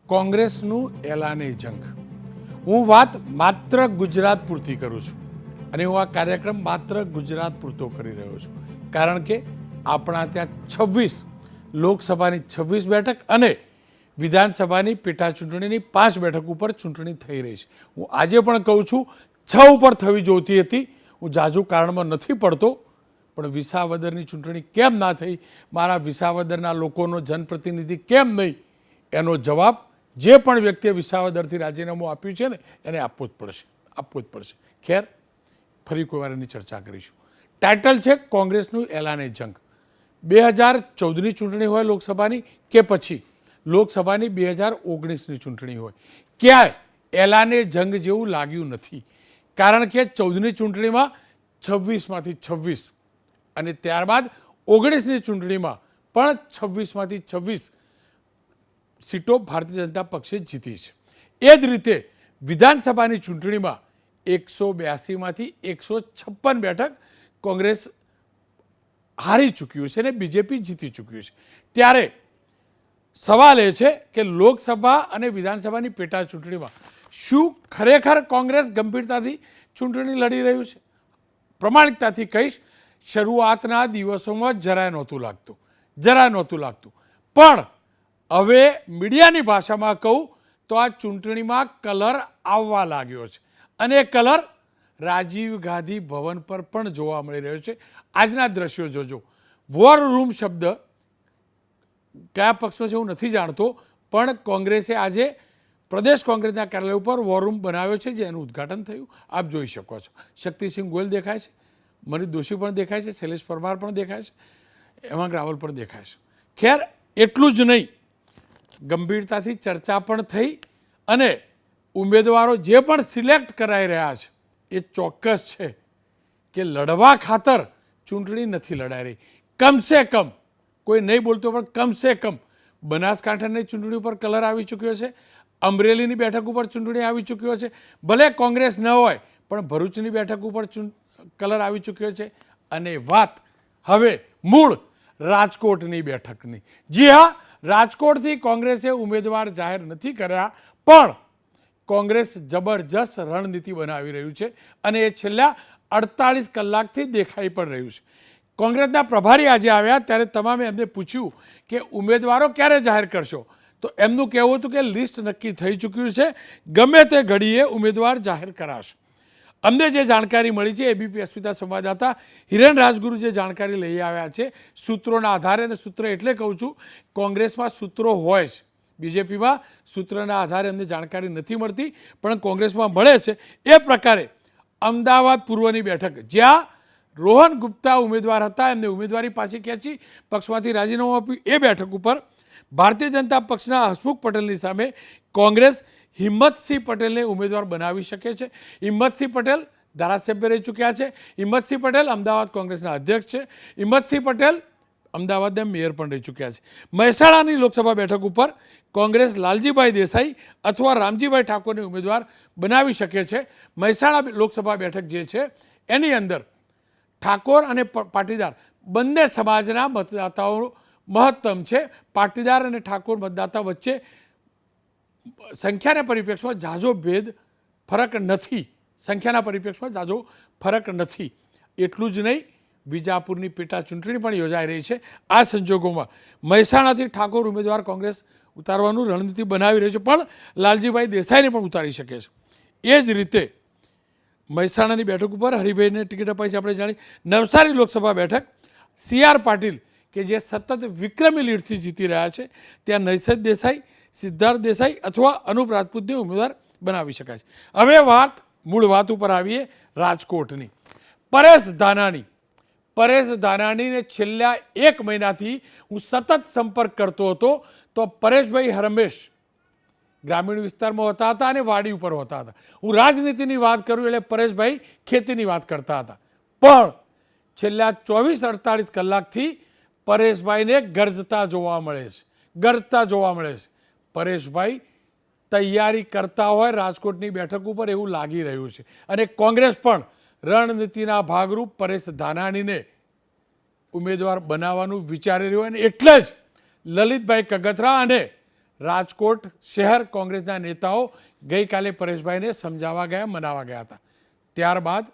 કોંગ્રેસનું એલાને જંગ. હું વાત માત્ર ગુજરાત પૂરતી કરું છું અને હું આ કાર્યક્રમ માત્ર ગુજરાત પૂરતો કરી રહ્યો છું, કારણ કે આપણા ત્યાં 26 લોકસભાની 26 બેઠક અને વિધાનસભાની પેટા ચૂંટણીની 5 બેઠક ઉપર ચૂંટણી થઈ રહી છે. હું આજે પણ કહું છું 6 ઉપર થવી જોઈતી હતી. હું જાજુ કારણમાં નથી પડતો, પણ વિસાવદરની ચૂંટણી કેમ ના થઈ, મારા વિસાવદરના લોકોનો જનપ્રતિનિધિ કેમ નહીં, એનો જવાબ જે પણ વ્યક્તિએ વિસાવદરથી રાજીનામું આપ્યું છે ને એને આપવું જ પડશે. ખેર, ફરી કોઈ વાર એની ચર્ચા કરીશું. ટાઇટલ છે કોંગ્રેસનું એલાને જંગ. 2014ની ચૂંટણી હોય લોકસભાની કે પછી લોકસભાની 2019ની ચૂંટણી હોય, ક્યાંય એલાને જંગ જેવું લાગ્યું નથી. કારણ કે 14ની ચૂંટણીમાં 26માંથી 26 અને ત્યારબાદ 19ની ચૂંટણીમાં પણ 26માંથી 26 સીટો ભારતીય જનતા પક્ષે જીતી છે. એ જ રીતે વિધાનસભાની ચૂંટણીમાં 182માંથી 156 બેઠક કોંગ્રેસ હારી ચૂક્યું છે અને બીજેપી જીતી ચૂક્યું છે. ત્યારે સવાલ એ છે કે લોકસભા અને વિધાનસભાની પેટા ચૂંટણીમાં શું ખરેખર કોંગ્રેસ ગંભીરતાથી ચૂંટણી લડી રહ્યું છે? પ્રમાણિકતાથી કહીશ, શરૂઆતના દિવસોમાં જરાય નહોતું લાગતું. પણ હવે મીડિયાની ભાષામાં કહું તો આ ચૂંટણીમાં કલર આવવા લાગ્યો છે અને કલર રાજીવ ગાંધી ભવન પર પણ જોવા મળી રહ્યો છે. આજના દ્રશ્યો જોજો. વોર રૂમ શબ્દ કયા પક્ષનો છે હું નથી જાણતો, પણ કોંગ્રેસે આજે પ્રદેશ કોંગ્રેસના કાર્યાલય ઉપર વોર રૂમ બનાવ્યો છે, જેનું ઉદ્ઘાટન થયું. આપ જોઈ શકો છો. શક્તિસિંહ ગોયલ દેખાય છે, મનીષ દોશી પણ દેખાય છે, શૈલેષ પરમાર પણ દેખાય છે, હેમાંગ રાવલ પણ દેખાય છે. ખેર, એટલું જ નહીં, ગંભીરતાથી ચર્ચા પણ થઈ અને ઉમેદવારો જે પણ સિલેક્ટ કરાઈ રહ્યા છે એ ચોક્કસ છે કે લડવા ખાતર ચૂંટણી નથી લડાઈ રહી. કમસે કમ, કોઈ નહીં બોલતો પણ કમસે કમ બનાસકાંઠાની ચૂંટણી ઉપર કલર આવી ચૂક્યો છે, અમરેલીની બેઠક ઉપર ચૂંટણી આવી ચૂક્યો છે, ભલે કોંગ્રેસ ન હોય પણ ભરૂચની બેઠક ઉપર કલર આવી ચૂક્યો છે. અને વાત હવે મૂળ રાજકોટની બેઠકની. જી હા, રાજકોટથી કોંગ્રેસે ઉમેદવાર જાહેર નથી કર્યા, પણ કોંગ્રેસ જબરજસ્ત રણનીતિ બનાવી રહ્યું છે અને એ છેલ્લા 48 કલાકથી દેખાઈ પણ રહ્યું છે. કોંગ્રેસના પ્રભારી આજે આવ્યા ત્યારે તમામે એમને પૂછ્યું કે ઉમેદવારો ક્યારે જાહેર કરશો, તો એમનું કહેવું હતું કે લિસ્ટ નક્કી થઈ ચૂક્યું છે, ગમે તે ઘડીએ ઉમેદવાર જાહેર કરાશે. અમને જે જાણકારી મળી છે, એબીપી અસ્મિતા સંવાદદાતા હિરેન રાજગુરુ જે જાણકારી લઈ આવ્યા છે સૂત્રોના આધારે, અને સૂત્ર એટલે કહું છું, કોંગ્રેસમાં સૂત્રો હોય છે, બીજેપીમાં સૂત્રના આધારે અમને જાણકારી નથી મળતી, પણ કોંગ્રેસમાં મળે છે. એ પ્રકારે અમદાવાદ પૂર્વની બેઠક, જ્યાં રોહન ગુપ્તા ઉમેદવાર હતા, એમને ઉમેદવારી પાછી ખેંચી પક્ષમાંથી રાજીનામું આપ્યું, એ બેઠક ઉપર ભારતીય જનતા પક્ષના હસમુખ પટેલની સામે કોંગ્રેસ હિંમતસિંહ પટેલને ઉમેદવાર બનાવી શકે છે. હિંમતસિંહ પટેલ ધારાસભ્ય રહી ચૂક્યા છે. હિંમતસિંહ પટેલ અમદાવાદ કોંગ્રેસના અધ્યક્ષ છે. હિંમતસિંહ પટેલ અમદાવાદના મેયર પણ રહી ચૂક્યા છે. મહેસાણાની લોકસભા બેઠક ઉપર કોંગ્રેસ લાલજીભાઈ દેસાઈ અથવા રામજીભાઈ ઠાકોરને ઉમેદવાર બનાવી શકે છે. મહેસાણા લોકસભા બેઠક જે છે એની અંદર ઠાકોર અને પાટીદાર બંને સમાજના મતદાતાઓ મહત્તમ છે. પાટીદાર અને ઠાકોર મતદાતા વચ્ચે સંખ્યાના પરિપ્રેક્ષમાં ઝાઝો ફરક નથી. એટલું જ નહીં, વિજાપુરની પેટા ચૂંટણી પણ યોજાઈ રહી છે. આ સંજોગોમાં મહેસાણાથી ઠાકોર ઉમેદવાર કોંગ્રેસ ઉતારવાનું રણનીતિ બનાવી રહી છે, પણ લાલજીભાઈ દેસાઈને પણ ઉતારી શકે છે. એ જ રીતે મહેસાણાની બેઠક ઉપર હરિભાઈને ટિકિટ અપાઈ છે, આપણે જાણીએ. નવસારી લોકસભા બેઠક CR પાટીલ કે જે સતત વિક્રમી લીડથી જીતી રહ્યા છે, ત્યાં નૈસદ દેસાઈ, સિદ્ધાર્થ દેસાઈ અથવા અનુપ રાજપૂતને ઉમેદવાર બનાવી શકાય છે. હવે મૂળ વાત ઉપર આવીએ, રાજકોટની. પરેશ ધાનાણીને છેલ્લા 1 મહિનાથી હું સતત સંપર્ક કરતો હતો, તો પરેશભાઈ હરમેશ ગ્રામીણ વિસ્તારમાં હોતા હતા અને વાડી ઉપર હોતા હતા. હું રાજનીતિની વાત કરું એટલે પરેશભાઈ ખેતીની વાત કરતા હતા. પણ છેલ્લા 24-48 કલાકથી પરેશભાઈને ગરજતા જોવા મળે છે. પરેશભાઈ તૈયારી કરતા હોય રાજકોટની બેઠક ઉપર એવું લાગી રહ્યું છે. અને કોંગ્રેસ પણ રણનીતિના ભાગરૂપ પરેશ ધાનાણીને ઉમેદવાર બનાવવાનું વિચારી રહ્યું, અને એટલે જ લલિતભાઈ કગથરા અને રાજકોટ શહેર કોંગ્રેસના નેતાઓ ગઈકાલે પરેશભાઈને સમજાવવા ગયા, મનાવવા ગયા હતા. ત્યારબાદ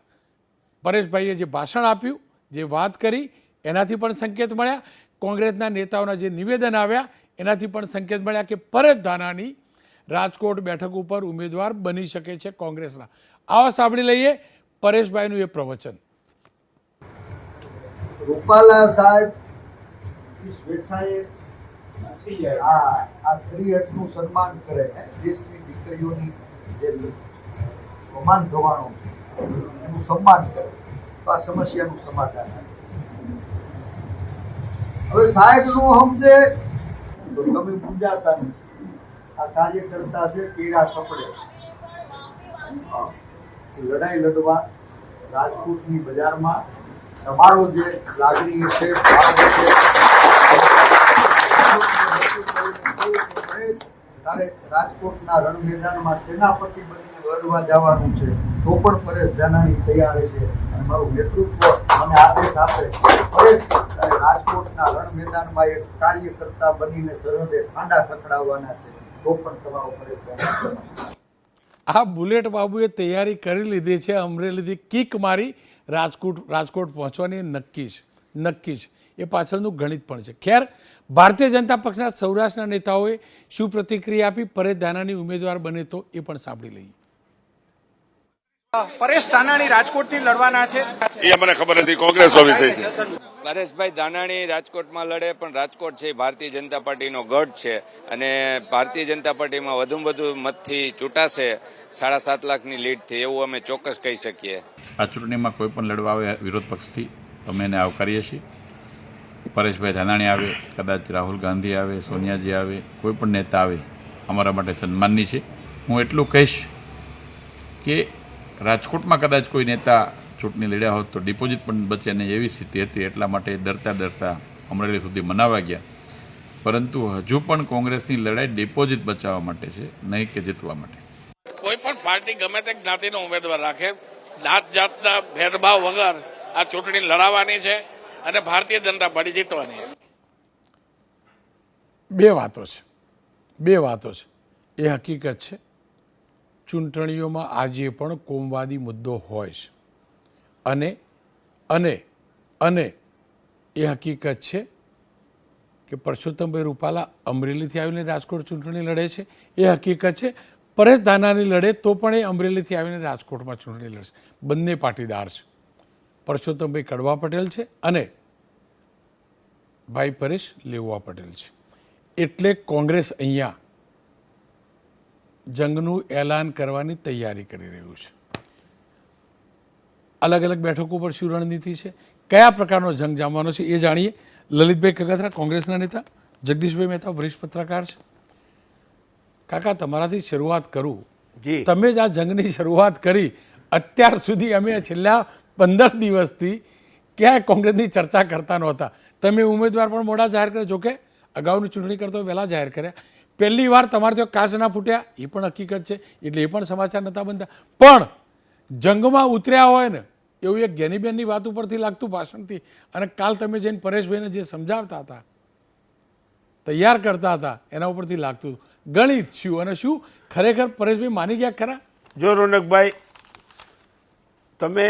પરેશભાઈએ જે ભાષણ આપ્યું, જે વાત કરી, એનાથી પણ સંકેત મળ્યા. કોંગ્રેસના નેતાઓના જે નિવેદન આવ્યા એનાથી પણ સંકેત મળ્યા કે પરેશ ધાનાણી રાજકોટ બેઠક ઉપર ઉમેદવાર બની શકે છે કોંગ્રેસના. આવો સાંભળી લઈએ પરેશભાઈનું એ પ્રવચન. રૂપાલા સાહેબ इस બેઠાએ આ સ્ત્રી હટનું સન્માન કરે, દેશની દીકરીઓની જે સન્માન થવાનું એનું સન્માન કરે, તો આ સમસ્યાનું સમાધાન આવે. હવે સાહેબનું સમજે તો તમે પૂજાતા નથી. આ કાર્યકર્તા છે કેરા કપડે, લડાઈ લડવા રાજકોટની બજારમાં તમારો જે લાગણી છે, ભાવ છે, તારે રાજકોટના રણ મેદાનમાં સેનાપતિ બનીને લડવા જવાનું છે તો પણ પરેશ ધાનાણી તૈયાર છે. અને મારું નેતૃત્વ મને આદેશ આપે, પરેશ તારે રાજકોટના રણ મેદાનમાં એક કાર્યકર્તા બનીને સરહદે ખાંડા ખખડાવવાના છે તો પણ તમારો પરેશ ધાનાણી. આ બુલેટ બાબુએ તૈયારી કરી લીધી છે, અમરેલીથી કિક મારી રાજકોટ પહોંચવાની નક્કી છે. એ પાછળનું ગણિત પણ છે. ખેર, ભારતીય જનતા પક્ષના સૌરાષ્ટ્રના નેતાઓએ શું પ્રતિક્રિયા આપી, પરેશ ધાનાણી ઉમેદવાર બને તો એ પણ સાંભળી લઈએ. પરેશ ધાનાણી રાજકોટથી લડવાના છે એ મને ખબર નથી, કોંગ્રેસનો વિષય છે. પરેશભાઈ ધાનાણી રાજકોટમાં લડે, પણ રાજકોટ છે ભારતીય જનતા પાર્ટીનો ગઢ છે અને ભારતીય જનતા પાર્ટીમાં વધુમાં વધુ મતથી ચૂંટાશે 7.5 લાખની લીડથી, એવું અમે ચોક્કસ કહી શકીએ. આ ચૂંટણીમાં કોઈ પણ લડવા આવે વિરોધ પક્ષથી અમે એને આવકારીએ છીએ. પરેશભાઈ ધાનાણી આવે, કદાચ રાહુલ ગાંધી આવે, સોનિયાજી આવે, કોઈ પણ નેતા આવે, અમારા માટે સન્માનની છે. હું એટલું કહીશ કે રાજકોટમાં કદાચ કોઈ નેતા ચૂંટણી લડ્યા હોત તો ડિપોઝિટ પણ બચે અને એવી સ્થિતિ હતી, એટલા માટે ડરતા અમરેલી સુધી મનાવવા ગયા. પરંતુ હજુ પણ કોંગ્રેસની લડાઈ ડિપોઝિટ બચાવવા માટે છે, નહીં કે જીતવા માટે. કોઈ પણ પાર્ટી ગમે તે જ્ઞાતિનો ઉમેદવાર રાખે, જાત જાતના ભેદભાવ વગર આ ચૂંટણી લડાવવાની છે અને ભારતીય જનતા પાર્ટી જીતવાની છે. બે વાતો છે. એ હકીકત છે ચૂંટણીઓમાં આજે પણ કોમવાદી મુદ્દો હોય છે અને એ હકીકત છે કે પરસોત્તમભાઈ રૂપાલા અમરેલીથી આવીને રાજકોટ ચૂંટણી લડે છે. એ હકીકત છે પરેશ ધાનાણી લડે તો પણ એ અમરેલીથી આવીને રાજકોટમાં ચૂંટણી લડશે. બંને પાટીદાર છે. પરસોત્તમભાઈ કડવા પટેલ છે અને ભાઈ પરેશ લેઉવા પટેલ છે. એટલે કોંગ્રેસ અહીંયા જંગનું એલાન કરવાની તૈયારી કરી રહ્યું છે. અલગ અલગ બેઠકો પર શું રણનીતિ છે, કયા પ્રકારનો જંગ જામવાનો છે એ જાણીએ. લલિતભાઈ કગથરા, કોંગ્રેસના નેતા. જગદીશભાઈ મહેતા, વરિષ્ઠ પત્રકાર છે. કાકા, તમારાથી શરૂઆત કરું. તમે જ આ જંગની શરૂઆત કરી, અત્યાર સુધી અમે છેલ્લા 15 દિવસથી ક્યાંય કોંગ્રેસની ચર્ચા કરતા નહોતા. તમે ઉમેદવાર પણ મોડા જાહેર કર્યા, જોકે અગાઉની ચૂંટણી કરતો વહેલા જાહેર કર્યા. પહેલી વાર તમારે ત્યાં કાચ ના ફૂટ્યા, એ પણ હકીકત છે, એટલે એ પણ સમાચાર નહોતા બનતા. પણ જંગમાં ઉતર્યા હોય ને એવું એક જ્ઞાનીબેનની વાત ઉપરથી લાગતું ભાષણથી, અને કાલ તમે જઈને પરેશભાઈને જે સમજાવતા હતા, તૈયાર કરતા હતા, એના ઉપરથી લાગતું ગણિત શું અને શું ખરેખર પરેશભાઈ માની ગયા ખરા? જો રોનકભાઈ, તમે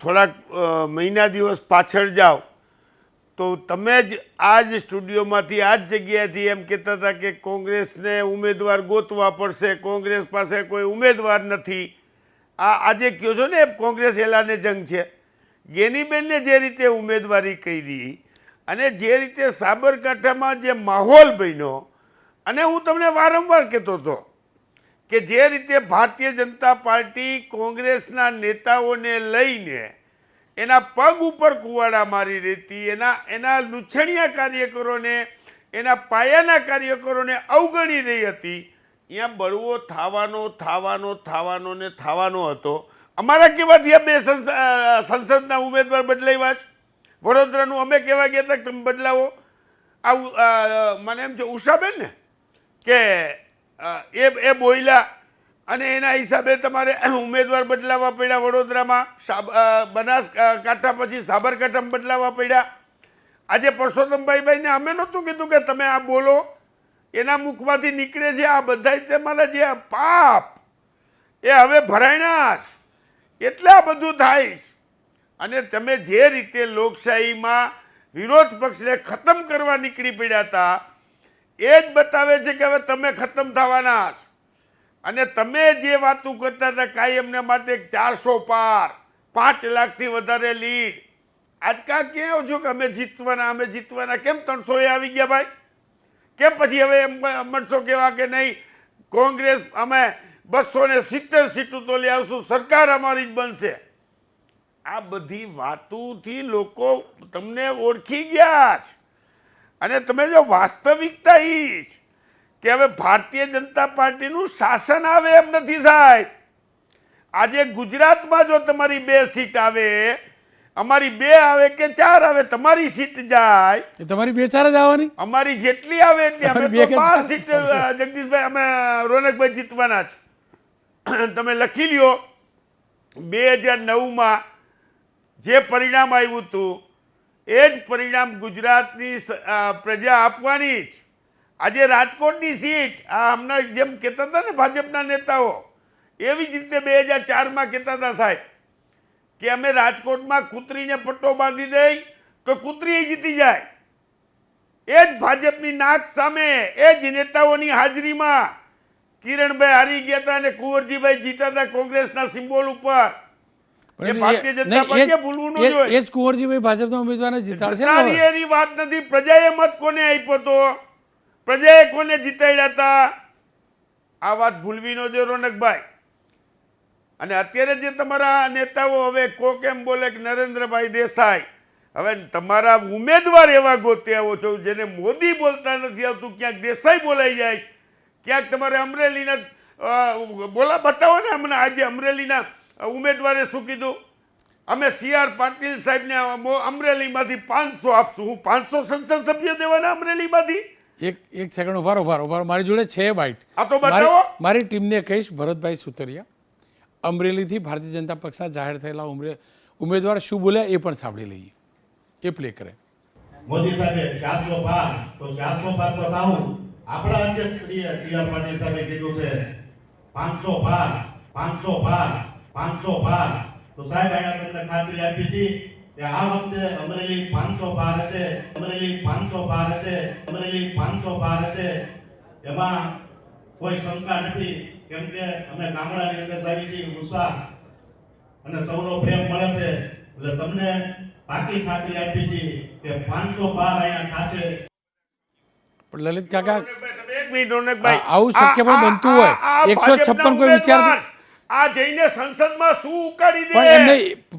થોડાક મહિના દિવસ પાછળ જાઓ તો તમે જ આ જ સ્ટુડિયોમાંથી આ જ જગ્યાએથી એમ કહેતા હતા કે કોંગ્રેસને ઉમેદવાર ગોતવા પડશે, કોંગ્રેસ પાસે કોઈ ઉમેદવાર નથી. આજે કહો છો ને કોંગ્રેસ એલાને જંગ છે. ગેનીબેનને જે રીતે ઉમેદવારી કરી અને જે રીતે સાબરકાંઠામાં જે માહોલ બન્યો, અને હું તમને વારંવાર કહેતો હતો કે જે રીતે ભારતીય જનતા પાર્ટી કોંગ્રેસના નેતાઓને લઈને એના પગ ઉપર કુવાડા મારી રહેતી, એના લૂછણિયા કાર્યકરોને, એના પાયાના કાર્યકરોને અવગણી રહી હતી, અહીંયા બળવો થવાનો હતો. અમારા કેવાથી આ 2 સંસદના ઉમેદવાર બદલાવ્યા છે. વડોદરાનું અમે કહેવા ગયા હતા કે તમે બદલાવો. મને એમ છે ઉષાબેન ને કે એ બોયલા અને એના હિસાબે તમારે ઉમેદવાર બદલાવવા પડ્યા. વડોદરામાં બનાસકાંઠા પછી સાબરકાંઠામાં બદલાવવા પડ્યા. આજે પરસોત્તમભાઈને અમે નહોતું કીધું કે તમે આ બોલો, એના મુખમાંથી નીકળે છે આ બધા તમારા જે પાપ એ હવે ભરાયણા જ, એટલે આ બધું થાય છે. અને તમે જે રીતે લોકશાહીમાં વિરોધ પક્ષને ખતમ કરવા નીકળી પડ્યા હતા એ જ બતાવે છે કે હવે તમે ખતમ થવાના છો. અને તમે જે વાતો કરતા હતા કાયમને માટે 400 પાર, 5 લાખથી વધારે લીડ, આજકાલ કહો છો કે અમે જીતવાના, કેમ 300 એ આવી ગયા ભાઈ? કેમ પછી હવે એમ મળશો કેવા કે નહીં કોંગ્રેસ અમે 270 સીટો તો લઈ આવશું, સરકાર અમારી જ બનશે? આ બધી વાતોથી લોકો તમને ઓળખી ગયા છે. અને તમે જો વાસ્તવિકતા એ જ કે હવે ભારતીય જનતા પાર્ટીનું શાસન આવે એમ નથી સાહેબ. આજે ગુજરાતમાં જો તમારી 2 સીટ આવે, અમારી 2 આવે કે 4 આવે, તમારી સીટ જાય, તમારી 2-4 જ આવવાની, અમારી જેટલી આવે એટલી. અમે તો 12 સીટ જગદીશભાઈ અમે રોનકભાઈ જીતવાના છે. તમે લખી લ્યો 2009માં જે પરિણામ આવ્યું હતું એ જ પરિણામ ગુજરાતની પ્રજા આપવાની જ. આજે રાજકોટની સીટ આ હમણાં જેમ કહેતા હતા ને ભાજપના નેતાઓ, એવી જ રીતે 2004માં કહેતા હતા સાહેબ કે અમે રાજકોટમાં કૂતરીને પટ્ટો બાંધી દઈ તો કૂતરી જીતી જાય. એ જ ભાજપની નાક સામે એ જ નેતાઓની હાજરીમાં કિરણભાઈ હારી ગયા હતા અને કુંવરજીભાઈ જીતા હતા કોંગ્રેસના સિમ્બોલ ઉપર. એ ભારતીય જનતા પાર્ટીએ ભૂલવું ન જોઈએ. એ જ કુંવરજીભાઈ ભાજપના ઉમેદવારને જીતાડશે. એની વાત નથી. પ્રજાએ મત કોને આપ્યો તો? પ્રજાએ કોને જીતાડ્યા હતા? આ વાત ભૂલવી ન જોઈએ રોનકભાઈ. અને અત્યારે જે તમારા નેતાઓ હવે કોક એમ બોલે કે નરેન્દ્રભાઈ દેસાઈ, હવે તમારા ઉમેદવાર એવા ગોતે આવો છો જેને મોદી બોલતા નથી આવતું, ક્યાંક દેસાઈ બોલાઈ જાય છે, ક્યાંક તમારે અમરેલીના બોલા બતાવો ને. હમણાં આજે અમરેલીના ઉમેદવારે શું કીધું? અમે CR પાટીલ સાહેબને અમરેલીમાંથી 500 આપશું. હું 500 સંસદ સભ્ય દેવાના અમરેલીમાંથી? એક સેકન્ડ ઉભારો, મારી જોડે છે બાઇટ. આ તો બતાવો. મારી ટીમને કહીશ, ભરતભાઈ સુતરિયા અમરેલીથી ભારતીય જનતા પક્ષના જાહેર થયેલા ઉમેદવાર શું બોલ્યા એ પણ સાંભળી લઈએ. એ પ્લે કરે. મોદી સાહેબે 400 પાર, તો 400 પાર તો થાવું. આપણા અધ્યક્ષ CR પાટીલ સાહેબે કીધું છે 500 પાર, 500 પાર, 500 પાર. તો સાહેબ અહીંયા તમને ખાતરી આપી હતી કે આ વખતે અમરેલી 500 પાર હશે, અમરેલી 500 પાર હશે, અમરેલી 500 પાર હશે. એમાં કોઈ શંકા નથી, કેમ કે અમે ગામડાની અંદર જઈએ છીએ, ઉત્સાહ અને સૌનો પ્રેમ મળે છે. એટલે તમને પાકી ખાતરી આપી હતી કે 500 પાર અહીંયા થશે. પણ લલિત કાકા, એક મિનિટ રોનકભાઈ, આવું શક્ય પણ બનતું હોય 156 કોઈ વિચાર આ જઈને સંસદમાં શું ઉકાળી દે? પણ એમને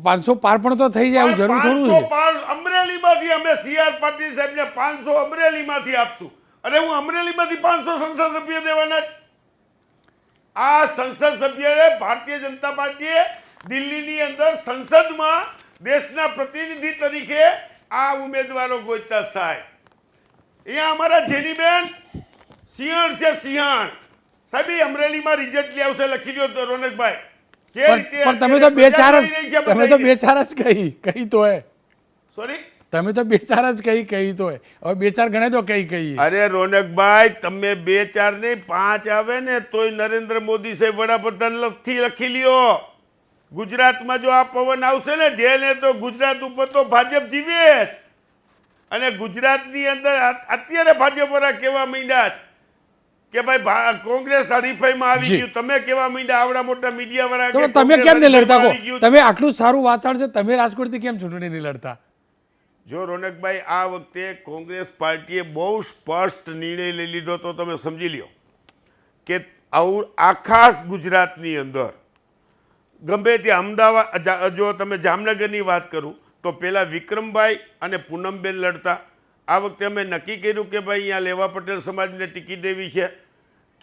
500 પાર પણ તો થઈ જાય એવું જરૂર થોડું 500 છે. પાર અમરેલીમાંથી અમે CR પાટીલ સાહેબને 500 અમરેલીમાંથી આપશું. અને હું અમરેલીમાંથી 500 સંસદ સભ્ય દેવાના જ. આ સંસદ સભ્યએ ભારતીય જનતા પાર્ટીએ દિલ્હીની અંદર સંસદમાં દેશના પ્રતિનિધિ તરીકે આ ઉમેદવારો ગોતતા સાહેબ. અહીંયા અમારા જેનીબેન સિંહણ છે, સિંહણ સાહેબ. અમરેલીમાં રિઝલ્ટ લઈ આવશે, લખી લ્યો તો રોનકભાઈ. પણ તમે તો 2-4 જ કહી તો હે. સોરી, તમે તો 2-4 જ કહી તો હે. હવે 2-4 ગણાય તો કઈ. અરે રોનકભાઈ, તમે 2-4 નહીં 5 આવે ને તોય નરેન્દ્ર મોદી સાહેબ વડાપ્રધાન લખી લ્યો. ગુજરાતમાં જો આ પવન આવશે ને જેને, તો ગુજરાત ઉપર તો ભાજપ જીવે જ. અને ગુજરાતની અંદર અત્યારે ભાજપ વાળા કેવા માંડ્યા કે ભાઈ કોંગ્રેસ હરીફાઈમાં આવી ગયું. તમે કેવા માંડ્યા આવડા મોટા મીડિયા વાળા? તમે કેમ નહીં લડતા? તમે આટલું સારું વાતાવરણ છે, તમે રાજકોટથી કેમ ચૂંટણી નહીં લડતા? જો રોનકભાઈ, આ વખતે કોંગ્રેસ પાર્ટીએ બહુ સ્પષ્ટ નિર્ણય લઈ લીધો, તો તમે સમજી લ્યો કે આખા ગુજરાતની અંદર ગમે ત્યાં અમદાવાદ, જો તમે જામનગરની વાત કરું તો પહેલાં વિક્રમભાઈ અને પૂનમબેન લડતા. આ વખતે અમે નક્કી કર્યું કે ભાઈ અહીંયા લેવા પટેલ સમાજને ટિકિટ દેવી છે.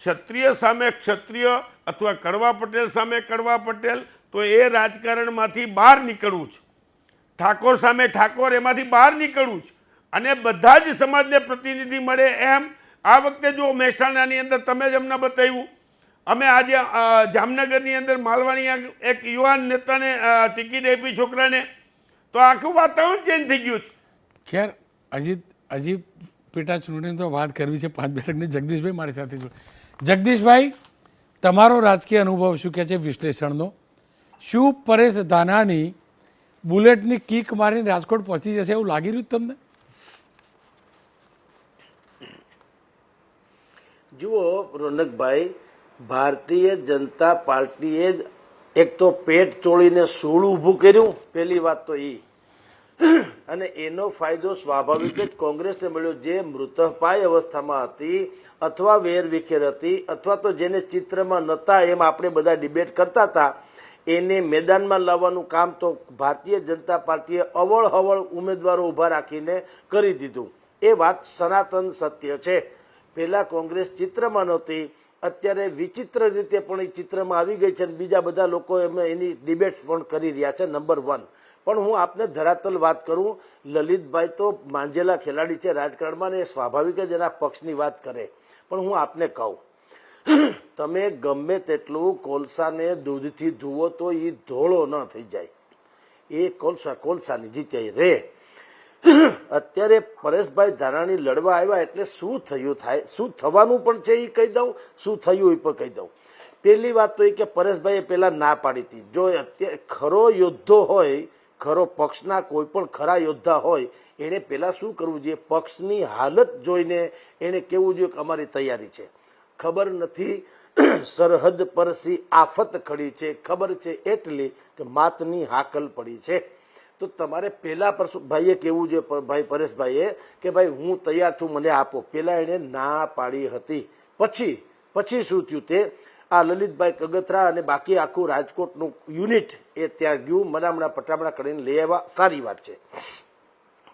ક્ષત્રિય સામે ક્ષત્રિય અથવા કડવા પટેલ સામે કડવા પટેલ, તો એ રાજકારણમાંથી બહાર નીકળવું છે. ઠાકોર સામે ઠાકોર, એમાંથી બહાર નીકળવું છે. અને બધા જ સમાજને પ્રતિનિધિ મળે એમ. આ વખતે જો મહેસાણાની અંદર તમે જ અમને બતાવ્યું, અમે આજે જામનગરની અંદર માલવાની એક યુવાન નેતાને ટિકિટ આપી, છોકરાને, તો આખું વાતાવરણ ચેન્જ થઈ ગયું છે. ખેર, હજી પેટા ચૂંટણીની તો વાત કરવી છે 5 બેઠકની. જગદીશભાઈ મારી સાથે છું. જગદીશભાઈ, તમારો રાજકીય અનુભવ શું કહે છે વિશ્લેષણનો? શું પરેશ ધાનાણી બુલેટની કિક મારીને રાજકોટ પહોંચી જશે એવું લાગી રહ્યું તમને? જુઓ રોનકભાઈ, ભારતીય જનતા પાર્ટીએ જ એક તો પેટ ચોળીને સૂળ ઊભું કર્યું, પહેલી વાત તો એ, અને એનો ફાયદો સ્વાભાવિક જ કોંગ્રેસને મળ્યો, જે મૃતપાય અવસ્થામાં હતી અથવા વેરવિખેર હતી અથવા તો જેને ચિત્રમાં નહોતા એમ આપણે બધા ડિબેટ કરતા હતા, એને મેદાનમાં લાવવાનું કામ તો ભારતીય જનતા પાર્ટીએ અવળ હવળ ઉમેદવારો ઊભા રાખીને કરી દીધું. એ વાત સનાતન સત્ય છે. પહેલા કોંગ્રેસ ચિત્રમાં નહોતી, અત્યારે વિચિત્ર રીતે પણ એ ચિત્રમાં આવી ગઈ છે અને બીજા બધા લોકો એની ડિબેટ્સ પણ કરી રહ્યા છે. નંબર 1. પણ હું આપને ધરાતલ વાત કરું, લલિતભાઈ તો માંજેલા ખેલાડી છે રાજકારણમાં ને સ્વાભાવિક જ એના પક્ષની વાત કરે. પણ હું આપને કહું, તમે ગમે તેટલું કોલસાને દૂધથી ધુવો તો એ ધોળો ન થઈ જાય. એ કોલસાની જીત્યા રે. અત્યારે પરેશભાઈ ધાનાણી લડવા આવ્યા એટલે શું થયું થાય, શું થવાનું પણ છે એ કહી દઉં, શું થયું એ પણ કહી દઉં. પહેલી વાત તો એ કે પરેશભાઈએ પહેલા ના પાડી હતી. જો અત્યારે ખરો યોદ્ધો હોય, ખરો પક્ષના કોઈ પણ ખરા યોદ્ધા હોય, એણે પહેલા શું કરવું જોઈએ? પક્ષની હાલત જોઈને એણે કહેવું જોઈએ કે અમારી તૈયારી છે. ખબર નથી સરહદ પર સી આફત ખડી છે, ખબર છે એટલી કે માતની હાકલ પડી છે. તો તમારે પહેલા ભાઈએ કહેવું જોઈએ, ભાઈ પરેશભાઈએ, કે ભાઈ હું તૈયાર છું, મને આપો. પહેલા એણે ના પાડી હતી. પછી શું થયું તે આ લલિતભાઈ કગથરા અને બાકી આખું રાજકોટનું યુનિટ એ ત્યાં ગયું, મનામણા પટામણા કરીને લઈ આવ્યા. સારી વાત છે,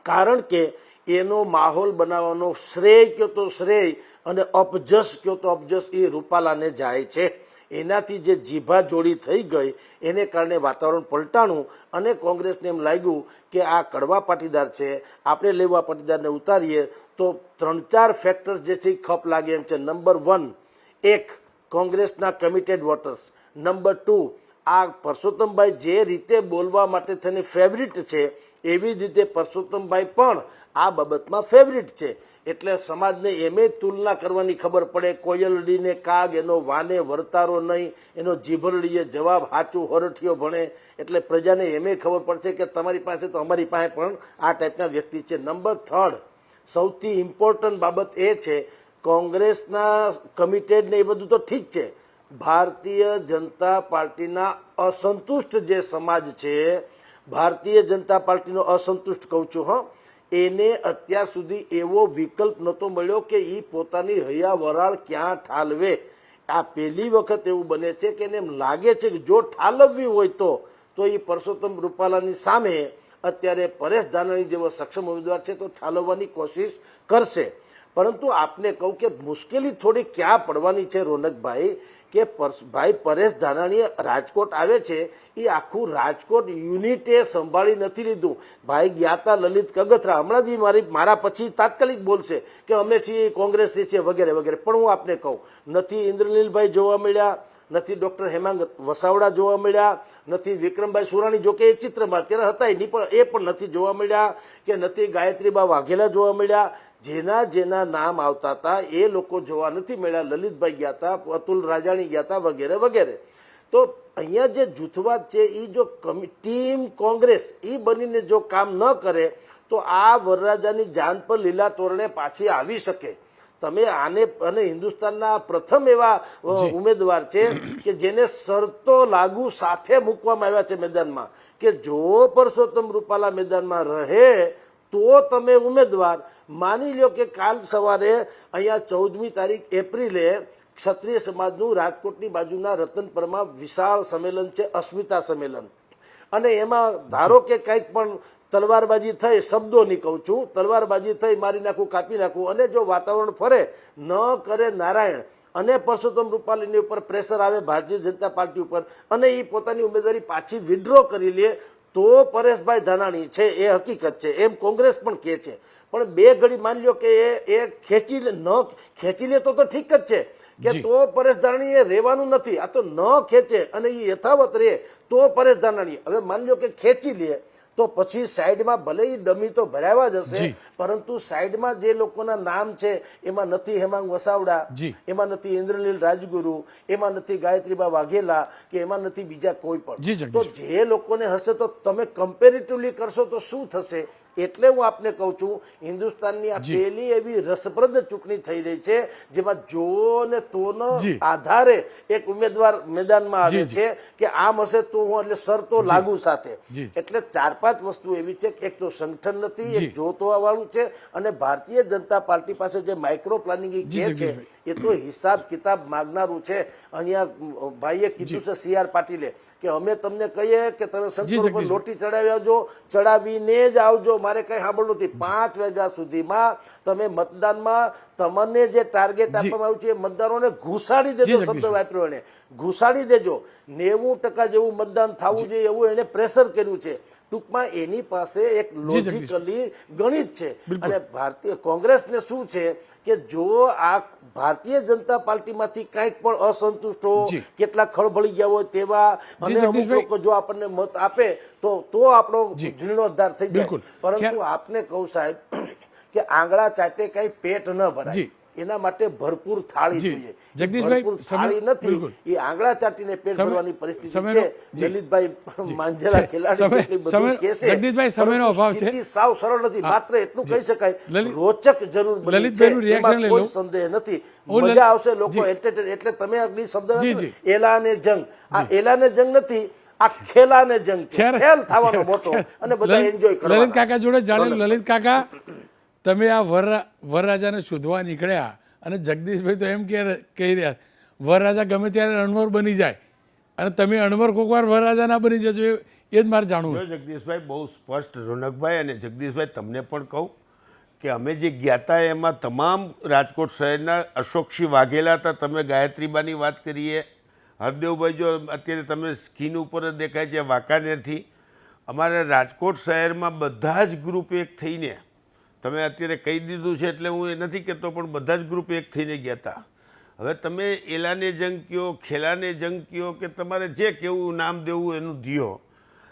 કારણ કે એનો માહોલ બનાવવાનો શ્રેય કયો તો શ્રેય અને અપજસ કયો તો અપજસ એ રૂપાલાને જાય છે. એનાથી જે જીભા જોડી થઈ ગઈ એને કારણે વાતાવરણ પલટાણું અને કોંગ્રેસને એમ લાગ્યું કે આ કડવા પાટીદાર છે, આપણે લેવા પાટીદારને ઉતારીએ તો 3-4 ફેક્ટર્સ જેથી ખપ લાગે એમ છે. નંબર 1, એક કોંગ્રેસના કમિટેડ વોટર્સ. નંબર 2, આ પરસોત્તમભાઈ જે રીતે બોલવા માટે થઈને ફેવરિટ છે એવી જ રીતે પરસોત્તમભાઈ પણ આ બાબતમાં ફેવરિટ છે. એટલે સમાજને એમે તુલના કરવાની ખબર પડે. કોયલડીને કાગ એનો વાને વર્તારો નહીં, એનો જીભરડીએ જવાબ હાચું હરઠિયો ભણે. એટલે પ્રજાને એમે ખબર પડશે કે તમારી પાસે તો અમારી પાસે પણ આ ટાઈપના વ્યક્તિ છે. નંબર 3, સૌથી ઇમ્પોર્ટન્ટ બાબત એ છે, કોંગ્રેસના કમિટેડ ને એ બધું તો ઠીક છે, ભારતીય જનતા પાર્ટીના અસંતુષ્ટ જે સમાજ છે, ભારતીય જનતા પાર્ટીનો અસંતુષ્ટ કહું છું, એને અત્યાર સુધી એવો વિકલ્પ નહોતો મળ્યો કે એ પોતાની હૈયા વરાળ ક્યાં ઠાલવે. આ પહેલી વખત એવું બને છે કે એને એમ લાગે છે કે જો ઠાલવવી હોય તો એ પરસોત્તમ રૂપાલાની સામે અત્યારે પરેશ ધાનાણી જેવો સક્ષમ ઉમેદવાર છે તો ઠાલવવાની કોશિશ કરશે. પરંતુ આપને કહું કે મુશ્કેલી થોડી ક્યાં પડવાની છે રોનકભાઈ, કે ભાઈ પરેશ ધાનાણી રાજકોટ આવે છે, એ આખું રાજકોટ યુનિટે સંભાળી નથી લીધું. ભાઈ ગયા હતા લલિત કગથરા, હમણાં જ મારા પછી તાત્કાલિક બોલશે કે અમે છીએ કોંગ્રેસ છીએ વગેરે વગેરે. પણ હું આપને કહું, નથી ઇન્દ્રનીલભાઈ જોવા મળ્યા, નથી ડોક્ટર હેમાંગ વસાવડા જોવા મળ્યા, નથી વિક્રમભાઈ સુરાણી, જોકે એ ચિત્રમાં અત્યારે હતા એની પણ એ પણ નથી જોવા મળ્યા, કે નથી ગાયત્રીબા વાઘેલા જોવા મળ્યા. જેના નામ આવતા હતા એ લોકો જોવા નથી મળ્યા. લલિતભાઈ ગયા હતા, અતુલ રાજાણી ગયા હતા વગેરે વગેરે. તો અહીંયા જે જૂથવાદ છે એ જો ટીમ કોંગ્રેસ એ બનીને જો કામ ન કરે તો આ વરરાજાની જાન પર લીલા તોરણે પાછી આવી શકે. તમે આને અને હિન્દુસ્તાનના પ્રથમ એવા ઉમેદવાર છે કે જેને શરતો લાગુ સાથે મૂકવામાં આવ્યા છે મેદાનમાં, કે જો પરસોત્તમ રૂપાલા મેદાનમાં રહે તો તમે ઉમેદવાર. માની લો કે કાલ સવારે અહીંયા 14મી તારીખ એપ્રિલે ક્ષત્રિય સમાજનું રાજકોટની બાજુના રતનપરમાં વિશાળ સંમેલન છે, અસ્મિતા સંમેલન, અને એમાં ધારો કે કંઈક પણ તલવારબાજી થઈ, શબ્દોની કહું છું, તલવારબાજી થઈ, મારી નાખું, કાપી નાખું, અને જો વાતાવરણ ફરે ન કરે નારાયણ અને પરસોત્તમ રૂપાલાની ઉપર પ્રેશર આવે ભારતીય જનતા પાર્ટી ઉપર અને એ પોતાની ઉમેદવારી પાછી વિડ્રો કરી લે તો પરેશભાઈ ધાનાણી છે એ હકીકત છે, એમ કોંગ્રેસ પણ કહે છે. પણ બે ઘડી માની લો કે એ ખેંચી લે તો ઠીક જ છે, કે તો પરેશ ધાનાણી એ રહેવાનું નથી. આ તો ન ખેંચે અને એ યથાવત રહે તો પરેશ ધાનાણી. હવે માની લો કે ખેંચી લે તો પછી સાઈડમાં ભલે ઈ ડમી તો ભરાવા જ હશે, જી. પરંતુ સાઈડમાં જે લોકોના નામ છે એમાં નથી હેમાંગ વસાવડા, જી. એમાં નથી ઇન્દ્રનીલ રાજગુરુ, એમાં નથી ગાયત્રીબા વાઘેલા, કે એમાં નથી બીજા કોઈ જી, પણ. તો જગદીશભાઈ. જે લોકોને હશે તો તમે કમ્પેરેટિવલી કરશો તો શું થશે? એટલે હું આપને કહું છું, હિન્દુસ્તાનની આ જી. પહેલી એવી રસપ્રદ ચૂંટણી થઈ રહી છે જેમાં જો ને તોનો જી. આધારે એક ઉમેદવાર મેદાનમાં આવે જી, જી. છે કે આમ હશે તો હું, એટલે શરતો લાગુ સાથે. જી. એટલે 4-5 વસ્તુ એવી છે કે એક તો સંગઠન નથી, જી. એક જોતવા વાળું છે, અને ભારતીય જનતા પાર્ટી પાસે જે માઇક્રો પ્લાનિંગ જી, છે જગદીશભાઈ. એ તો હિસાબ કિતાબ માગનારું છે. અહીંયા ભાઈએ કીધું છે CR પાટીલે કે અમે તમને કહીએ કે તમે શંકર ઉપર જગદીશભાઈ. લોટી ચડાવી આવજો, ચડાવીને જ આવજો, મારે કઈ સાંભળવું નથી. 5 વાગ્યા સુધીમાં તમે મતદાનમાં તમને જે ટાર્ગેટ જી. આપવામાં આવ્યું છે એ મતદારોને ઘુસાડી જી, દેજો. શબ્દ જગદીશભાઈ. વાપર્યો એને, ઘુસાડી દેજો. 90% જેવું મતદાન થવું જોઈએ એવું એને પ્રેશર કર્યું છે. ટૂંકમાં એની પાસે એક લોજિકલી ગણિત છે. બિલકુલ. અને ભારતીય કોંગ્રેસને શું છે કે જો આ ભારતીય જનતા પાર્ટીમાંથી કંઈક પણ અસંતુષ્ટ હો, જી. કેટલાક ખળભળી ગયા હોય તેવા, અને અમુક જગદીશભાઈ. લોકો જો આપણને મત આપે તો આપણો જી. જીર્ણોદ્ધાર થઈ જાય. બિલકુલ. પરંતુ આપને કહું સાહેબ કે આંગળા ચાટે કઈ પેટ ન ભરાય, જી. એના માટે ભરપૂર થાળી જી. જોઈએ. જગદીશભાઈ, ભરપૂર સમય- થાળી નથી, બિલકુલ. એ આંગળા ચાટીને પેટ સમય- ભરવાની પરિસ્થિતિ સમયનો- છે. જી. લલિતભાઈ માંજેલા ખેલાડી સમય- જેટલી બધું સમય- કહે છે, જગદીશભાઈ, સમયનો પરંતુ અભાવ છે. સ્થિતિ સાવ સરળ નથી. માત્ર એટલું કહી શકાય, લલિત- રોચક જરૂર બની છે, લલિતભાઈનું reaction એમાં લઈ કોઈ લઉં. સંદેહ નથી. હું મજા આવશે લોકો જી. entertain. એટલે તમે અગ્નિ શબ્દ જી, વાપર્યો, જી. એલાને જંગ. આ એલાને જંગ નથી, આ ખેલાને જંગ છે. ખેર- ખેલ થવાનો મોટો, ખેર- અને બધા લલિત- એન્જોય લલિત કરવાના. કાકા જોડે જાણેલું. લલિત કાકા, તમે આ વરરાજાને શોધવા નીકળ્યા અને જગદીશભાઈ તો એમ કહી રહ્યા વરરાજા ગમે ત્યારે અણવર બની જાય, અને તમે અણવર કોઈક વાર વરરાજા ના બની જજો, એ જ મારે જાણવું. જો જગદીશભાઈ બહુ સ્પષ્ટ, રોનકભાઈ અને જગદીશભાઈ તમને પણ કહું કે અમે જે ગયા હતા એમાં તમામ રાજકોટ શહેરના અશોકસિંહ વાઘેલા હતા. તમે ગાયત્રીબાની વાત કરીએ, હરદેવભાઈ જો અત્યારે તમે સ્કીન ઉપર જ દેખાય છે વાંકાનેરથી. અમારા રાજકોટ શહેરમાં બધા જ ગ્રુપ એક થઈને, તમે અત્યારે કહી દીધું છે એટલે હું એ નથી કહેતો, પણ બધા જ ગ્રુપ એક થઈને ગયા હતા. હવે તમે એલાને જંગ કયો, ખેલાને જંગ કયો, કે તમારે જે કેવું નામ દેવું એનું દિયો.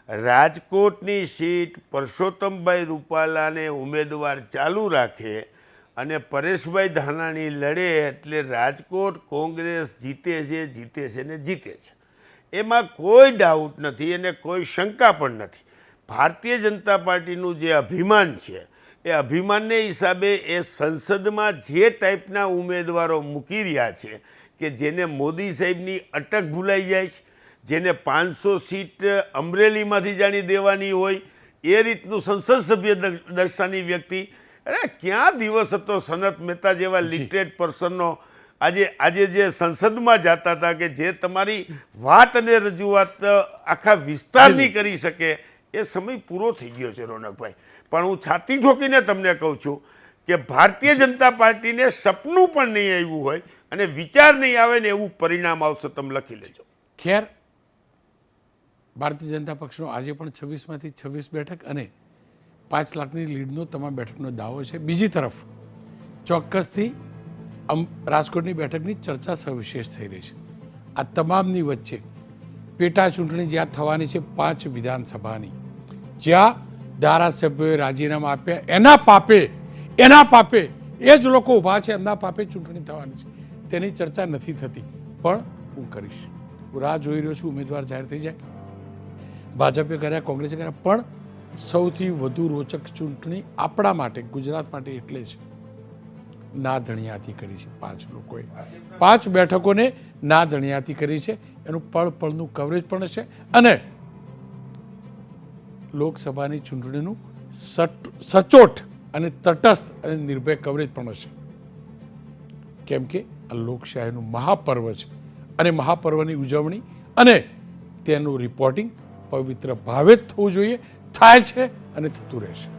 રાજકોટની સીટ પરસોત્તમભાઈ રૂપાલાને ઉમેદવાર ચાલુ રાખે અને પરેશભાઈ ધાનાણી લડે એટલે રાજકોટ કોંગ્રેસ જીતે છે ને જીતે છે. એમાં કોઈ ડાઉટ નથી અને કોઈ શંકા પણ નથી. ભારતીય જનતા પાર્ટીનું જે અભિમાન છે એ અભિમાનને હિસાબે એ સંસદમાં જે ટાઈપના ઉમેદવારો મૂકી રહ્યા છે કે જેને મોદી સાહેબની અટક ભૂલાઈ જાય છે, જેને 500 સીટ અમરેલીમાંથી જાણી દેવાની હોય એ રીતનું સંસદ સભ્ય દર્શાની વ્યક્તિ. અરે ક્યાં દિવસ હતો સનત મહેતા જેવા લિટરેટ પર્સનનો આજે જે સંસદમાં જતા હતા કે જે તમારી વાત અને રજૂઆત આખા વિસ્તારની કરી શકે, એ સમય પૂરો થઈ ગયો છે રોનકભાઈ. પણ હું છાતી ઠોકીને તમને કહું છું કે ભારતીય જનતા પાર્ટીને સપનું પણ નહીં આવ્યું હોય અને વિચાર નહીં આવે ને એવું પરિણામ આવશે, તમે લખી લેજો. ખેર, ભારતીય જનતા પક્ષનો આજે પણ 26માંથી 26 બેઠક અને 5 લાખની લીડનો તમામ બેઠકનો દાવો છે. બીજી તરફ ચોક્કસથી રાજકોટની બેઠકની ચર્ચા સવિશેષ થઈ રહી છે. આ તમામની વચ્ચે પેટા ચૂંટણી જ્યાં થવાની છે 5 વિધાનસભાની, જ્યાં ધારાસભ્યોએ રાજીનામા આપ્યા, એના પાપે એ જ લોકો ઊભા છે, એમના પાપે ચૂંટણી થવાની છે. તેની ચર્ચા નથી થતી, પણ હું કરીશ. હું રાહ જોઈ રહ્યો છું ઉમેદવાર જાહેર થઈ જાય. ભાજપે કર્યા, કોંગ્રેસે કર્યા, પણ સૌથી વધુ રોચક ચૂંટણી આપણા માટે, ગુજરાત માટે એટલે છે ના ધણિયાથી કરી છે. 5 લોકોએ 5 બેઠકોને ના ધણિયાથી કરી છે. એનું પળ પળનું કવરેજ પણ છે અને લોકસભાની ચૂંટણીનું સચોટ અને તટસ્થ અને નિર્ભય કવરેજ પણ હશે. કેમ કે આ લોકશાહીનું મહાપર્વ છે અને મહાપર્વની ઉજવણી અને તેનું રિપોર્ટિંગ પવિત્ર ભાવે જ થવું જોઈએ, થાય છે અને થતું રહેશે.